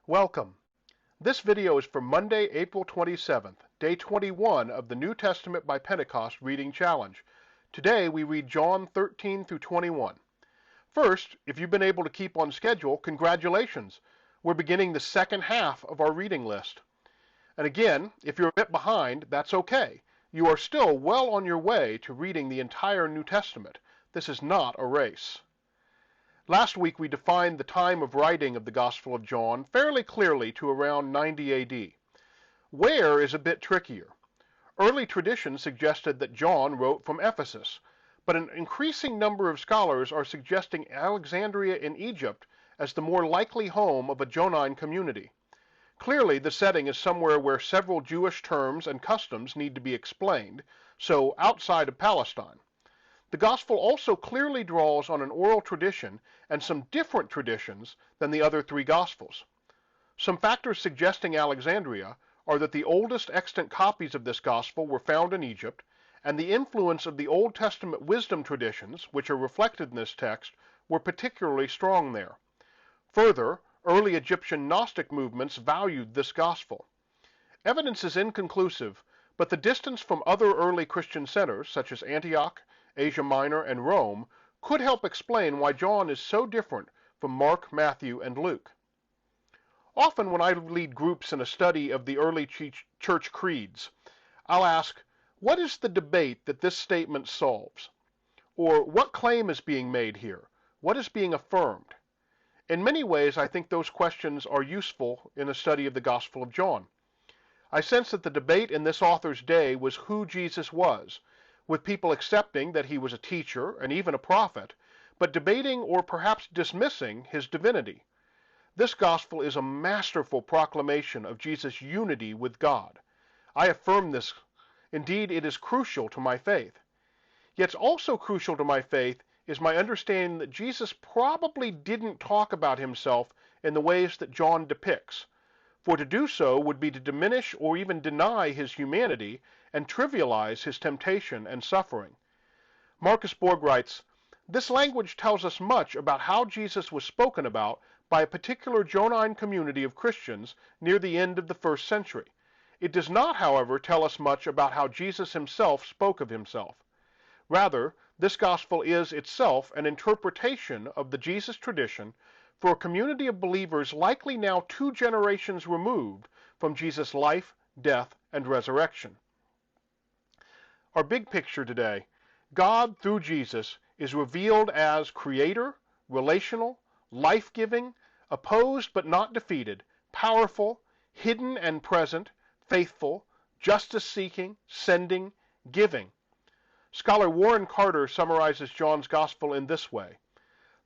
Welcome. This video is for Monday, April 27th, day 21 of the New Testament by Pentecost Reading Challenge. Today we read John 13 through 21. First, if you've been able to keep on schedule, congratulations. We're beginning the second half of our reading list. And again, if you're a bit behind, that's okay. You are still well on your way to reading the entire New Testament. This is not a race. Last week we defined the time of writing of the Gospel of John fairly clearly to around 90 AD. Where is a bit trickier. Early tradition suggested that John wrote from Ephesus, but an increasing number of scholars are suggesting Alexandria in Egypt as the more likely home of a Johannine community. Clearly the setting is somewhere where several Jewish terms and customs need to be explained, so outside of Palestine. The Gospel also clearly draws on an oral tradition and some different traditions than the other three Gospels. Some factors suggesting Alexandria are that the oldest extant copies of this Gospel were found in Egypt, and the influence of the Old Testament wisdom traditions, which are reflected in this text, were particularly strong there. Further, early Egyptian gnostic movements valued this Gospel. Evidence is inconclusive, but the distance from other early Christian centers, such as Antioch, Asia Minor, and Rome, could help explain why John is so different from Mark, Matthew, and Luke. Often when I lead groups in a study of the early church creeds, I'll ask, what is the debate that this statement solves? Or what claim is being made here? What is being affirmed? In many ways, I think those questions are useful in a study of the Gospel of John. I sense that the debate in this author's day was who Jesus was, with people accepting that he was a teacher and even a prophet, but debating or perhaps dismissing his divinity. This gospel is a masterful proclamation of Jesus' unity with God. I affirm this. Indeed, it is crucial to my faith. Yet also crucial to my faith is my understanding that Jesus probably didn't talk about himself in the ways that John depicts, for to do so would be to diminish or even deny his humanity and trivialize his temptation and suffering. Marcus Borg writes, "This language tells us much about how Jesus was spoken about by a particular Johannine community of Christians near the end of the first century. It does not, however, tell us much about how Jesus himself spoke of himself. Rather, this gospel is itself an interpretation of the Jesus tradition for a community of believers likely now 2 generations removed from Jesus' life, death, and resurrection." Our big picture today: God, through Jesus, is revealed as creator, relational, life-giving, opposed but not defeated, powerful, hidden and present, faithful, justice-seeking, sending, giving. Scholar Warren Carter summarizes John's gospel in this way: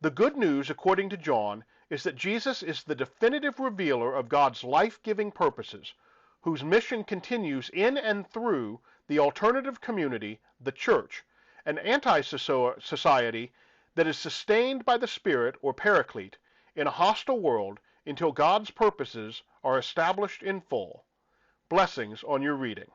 "The good news, according to John, is that Jesus is the definitive revealer of God's life-giving purposes, whose mission continues in and through the alternative community, the church, an anti-society that is sustained by the Spirit or Paraclete in a hostile world until God's purposes are established in full." Blessings on your reading.